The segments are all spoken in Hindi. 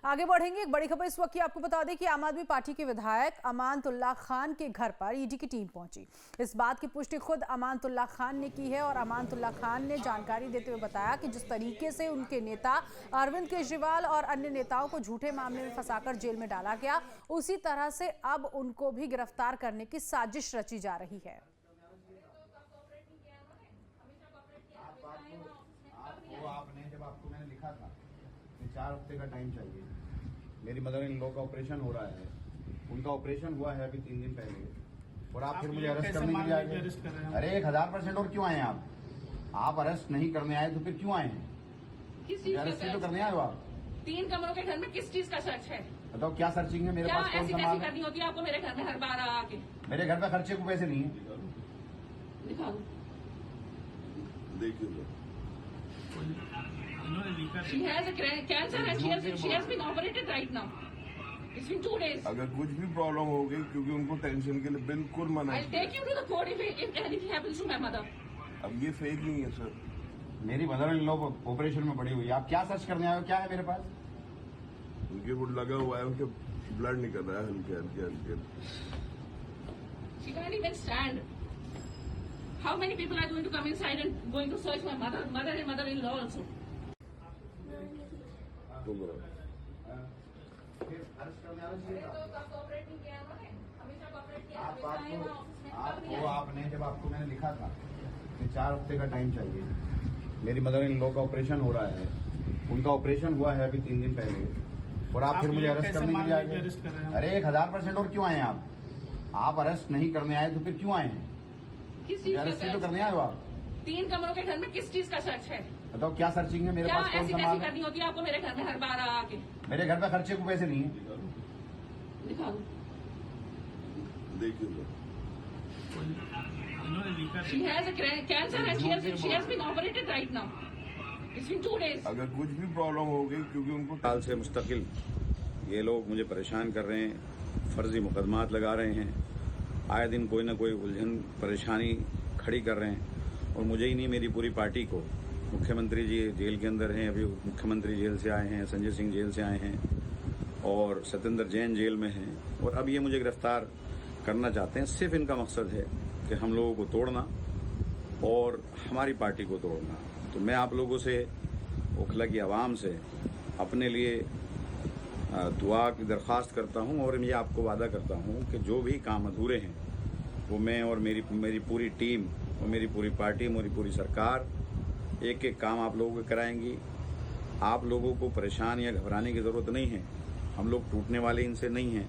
आगे बढ़ेंगे। एक बड़ी खबर इस वक्त की आपको बता दें कि आम आदमी पार्टी के विधायक अमानतुल्लाह खान के घर पर ईडी की टीम पहुंची। इस बात की पुष्टि खुद अमानतुल्लाह खान ने की है और अमानतुल्लाह खान ने जानकारी देते हुए बताया कि जिस तरीके से उनके नेता अरविंद केजरीवाल और अन्य नेताओं को झूठे मामले में फंसाकर जेल में डाला गया, उसी तरह से अब उनको भी गिरफ्तार करने की साजिश रची जा रही है। आपने जब आपको मैंने लिखा था कि 4 हफ्ते का टाइम चाहिए, मेरी मदर इन लॉ का ऑपरेशन हो रहा है, उनका ऑपरेशन हुआ है अभी 3 दिन पहले, और आप फिर मुझे अरेस्ट करने के लिए आए। अरे 1000% और क्यों आए हैं आप अरेस्ट नहीं करने आए तो फिर क्यों आए हैं? अरेस्ट तो करने आए हो आप। 3 कमरों के घर में किस चीज का सर्च है? बताओ क्या सर्चिंग है? मेरे पास कौन सा माल करनी होती है आपको मेरे घर में हर बार आके? मेरे घर पे खर्चे को पैसे नहीं है। दिखा दो। देखिए She has a cancer and she has been operated right now. It's been 2 days. अगर कुछ भी प्रॉब्लम हो गई, क्योंकि उनको टेंशन के लिए बिल्कुल मना है। I'll take you to the court if anything happens to my mother. अब ये फेक नहीं है सर। मेरी मदर इन लॉ ऑपरेशन में पड़ी हुई है, आप क्या सर्च करने आए हो? क्या है मेरे पास? उनके वो लगा हुआ है, उनके ब्लड निकल रहा है हल्के हल्के। She can't even stand. How many people are going to come inside and going to search my mother and mother-in-law also? आपने जब आपको मैंने लिखा था कि 4 हफ्ते का टाइम चाहिए, मेरी मदर इन लॉ का ऑपरेशन हो रहा है, उनका ऑपरेशन हुआ है अभी 3 दिन पहले, और आप फिर मुझे अरेस्ट करने के लिए आए। अरे 1000% और क्यों आए हैं आप अरेस्ट नहीं करने आए तो फिर क्यों आए हैं? अरेस्ट तो करने आए हो आप। 3 कमरों के घर में किस चीज का सर्च है? बताओ क्या सर्चिंग है? मेरे पास कौन सा माल करनी होती है आपको मेरे घर में हर बार आके? मेरे घर पे खर्चे को पैसे नहीं है। दिखा दो। देखिए She has a cancer and she has been operated right now. It's been 2 days. अगर कुछ भी प्रॉब्लम हो गई, क्योंकि उनको साल से मुस्तकिल ये लोग मुझे परेशान कर रहे हैं, फर्जी मुकदमात लगा रहे हैं, आए दिन कोई ना कोई उलझन परेशानी खड़ी कर रहे हैं, और मुझे ही नहीं मेरी पूरी पार्टी को। मुख्यमंत्री जी जेल के अंदर हैं, अभी मुख्यमंत्री जेल से आए हैं, संजय सिंह जेल से आए हैं, और सत्येंद्र जैन जेल में हैं, और अब ये मुझे गिरफ्तार करना चाहते हैं। सिर्फ इनका मकसद है कि हम लोगों को तोड़ना और हमारी पार्टी को तोड़ना। तो मैं आप लोगों से, ओखला की आवाम से अपने लिए दुआ की दरख्वास्त करता हूं, और मैं आपको वादा करता हूं कि जो भी काम अधूरे हैं वो मैं और मेरी पूरी टीम और मेरी पूरी पार्टी, मेरी पूरी सरकार एक एक काम आप लोगों को कराएंगी। आप लोगों को परेशान या घबराने की ज़रूरत नहीं है। हम लोग टूटने वाले इनसे नहीं हैं,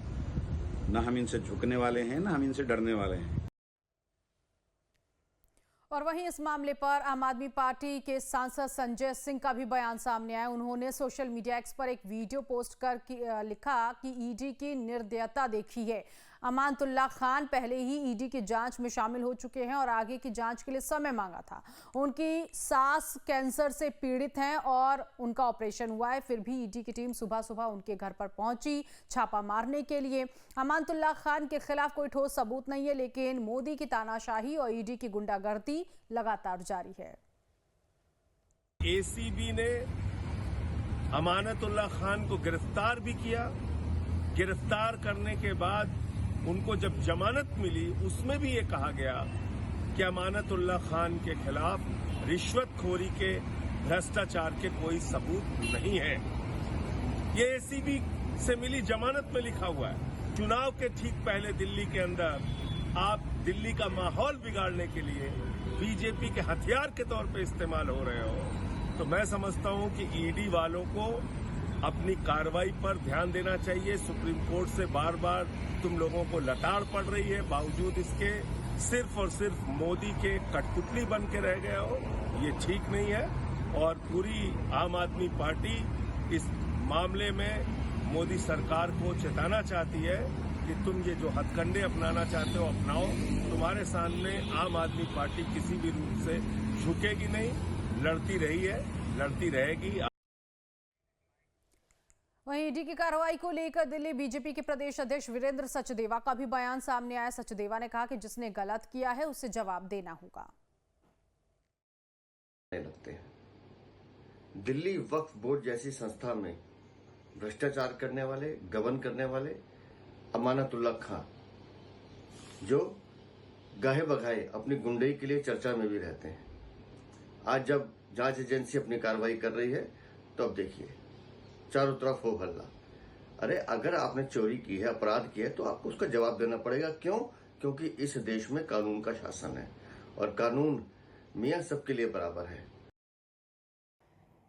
ना हम इनसे झुकने वाले हैं, ना हम इनसे डरने वाले हैं। और वहीं इस मामले पर आम आदमी पार्टी के सांसद संजय सिंह का भी बयान सामने आया। उन्होंने सोशल मीडिया एक्स पर एक वीडियो पोस्ट कर लिखा कि ईडी की निर्दयता देखी है। अमानतुल्लाह खान पहले ही ईडी की जांच में शामिल हो चुके हैं और आगे की जांच के लिए समय मांगा था। उनकी सास कैंसर से पीड़ित हैं और उनका ऑपरेशन हुआ है, फिर भी ईडी की टीम सुबह सुबह उनके घर पर पहुंची छापा मारने के लिए। अमानतुल्लाह खान के खिलाफ कोई ठोस सबूत नहीं है, लेकिन मोदी की तानाशाही और ईडी की गुंडागर्दी लगातार जारी है। एसीबी ने अमानतुल्लाह खान को गिरफ्तार भी किया। गिरफ्तार करने के बाद उनको जब जमानत मिली, उसमें भी ये कहा गया कि अमानतुल्लाह खान के खिलाफ रिश्वतखोरी के, भ्रष्टाचार के कोई सबूत नहीं है। ये एसीबी से मिली जमानत में लिखा हुआ है। चुनाव के ठीक पहले दिल्ली के अंदर आप दिल्ली का माहौल बिगाड़ने के लिए बीजेपी के हथियार के तौर पे इस्तेमाल हो रहे हो। तो मैं समझता हूं कि ईडी वालों को अपनी कार्रवाई पर ध्यान देना चाहिए। सुप्रीम कोर्ट से बार बार तुम लोगों को लताड़ पड़ रही है, बावजूद इसके सिर्फ और सिर्फ मोदी के कठपुतली बन के रह गए हो। ये ठीक नहीं है, और पूरी आम आदमी पार्टी इस मामले में मोदी सरकार को चेताना चाहती है कि तुम ये जो हथकंडे अपनाना चाहते हो अपनाओ। तुम्हारे सामने आम आदमी पार्टी किसी भी रूप से झुकेगी नहीं, लड़ती रही है, लड़ती रहेगी। वहीं ईडी की कार्रवाई को लेकर दिल्ली बीजेपी के प्रदेश अध्यक्ष वीरेंद्र सचदेवा का भी बयान सामने आया। सचदेवा ने कहा कि जिसने गलत किया है उसे जवाब देना होगा। लगते हैं दिल्ली वक्फ बोर्ड जैसी संस्था में भ्रष्टाचार करने वाले, गबन करने वाले अमानतुल्लाह खां, जो गाहे बगाहे अपनी गुंडई के लिए चर्चा में भी रहते हैं। आज जब जांच एजेंसी अपनी कार्रवाई कर रही है तो अब देखिए चारों तरफ हो हल्ला। अरे अगर आपने चोरी की है, अपराध किया है, तो आपको उसका जवाब देना पड़ेगा। क्यों? क्योंकि इस देश में कानून का शासन है और कानून मियां सबके लिए बराबर है।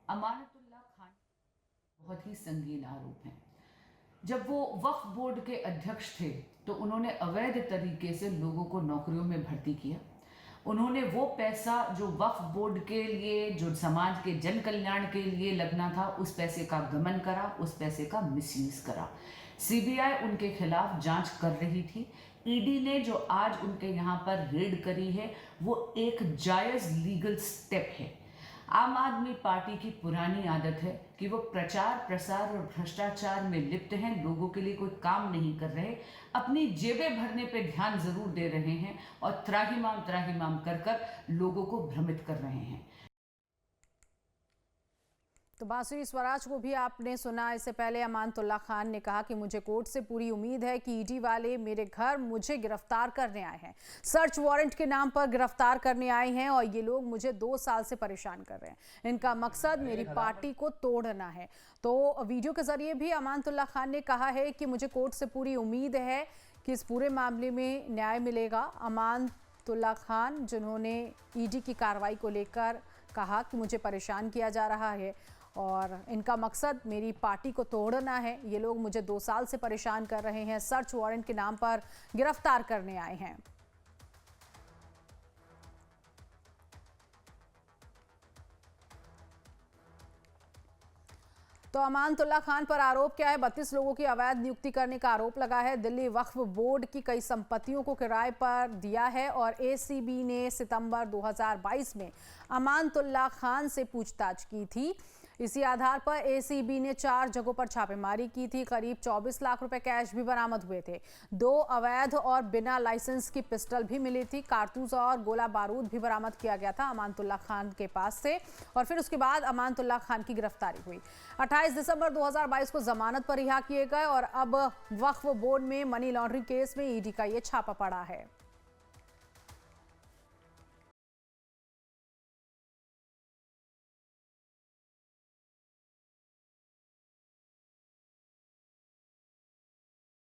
अमानतुल्लाह खान बहुत ही संगीन आरोप हैं। जब वो वक्फ बोर्ड के अध्यक्ष थे तो उन्होंने अवैध तरीके से लोगों को नौकरियों में भर्ती किया। उन्होंने वो पैसा जो वक्फ बोर्ड के लिए, जो समाज के जन कल्याण के लिए लगना था, उस पैसे का गमन करा, उस पैसे का मिसयूज करा। सीबीआई उनके खिलाफ जांच कर रही थी। ईडी ने जो आज उनके यहाँ पर रेड करी है वो एक जायज़ लीगल स्टेप है। आम आदमी पार्टी की पुरानी आदत है कि वो प्रचार प्रसार और भ्रष्टाचार में लिप्त हैं, लोगों के लिए कोई काम नहीं कर रहे, अपनी जेबें भरने पे ध्यान जरूर दे रहे हैं और त्राहिमाम कर कर लोगों को भ्रमित कर रहे हैं। तो बांसुरी स्वराज को भी आपने सुना। इससे पहले अमानतुल्लाह खान ने कहा कि मुझे कोर्ट से पूरी उम्मीद है कि ईडी वाले मेरे घर मुझे गिरफ्तार करने आए हैं, सर्च वारंट के नाम पर गिरफ्तार करने आए हैं और ये लोग मुझे 2 साल से परेशान कर रहे हैं। इनका मकसद मेरी पार्टी को तोड़ना है। तो वीडियो के जरिए भी अमानतुल्लाह खान ने कहा है कि मुझे कोर्ट से पूरी उम्मीद है कि इस पूरे मामले में न्याय मिलेगा। अमानतुल्लाह खान जिन्होंने ईडी की कार्रवाई को लेकर कहा कि मुझे परेशान किया जा रहा है और इनका मकसद मेरी पार्टी को तोड़ना है, ये लोग मुझे 2 साल से परेशान कर रहे हैं, सर्च वारंट के नाम पर गिरफ्तार करने आए हैं। तो अमानतुल्लाह खान पर आरोप क्या है? 32 लोगों की अवैध नियुक्ति करने का आरोप लगा है। दिल्ली वक्फ बोर्ड की कई संपत्तियों को किराए पर दिया है और एसीबी ने सितंबर 2022 में अमानतुल्लाह खान से पूछताछ की थी। इसी आधार पर एसीबी ने 4 जगहों पर छापेमारी की थी। करीब 24 लाख रुपए कैश भी बरामद हुए थे। 2 अवैध और बिना लाइसेंस की पिस्टल भी मिली थी। कारतूस और गोला बारूद भी बरामद किया गया था अमानतुल्लाह खान के पास से और फिर उसके बाद अमानतुल्लाह खान की गिरफ्तारी हुई। 28 दिसंबर 2022 को जमानत पर रिहा किए गए और अब वक्फ बोर्ड में मनी लॉन्ड्रिंग केस में ईडी का ये छापा पड़ा है।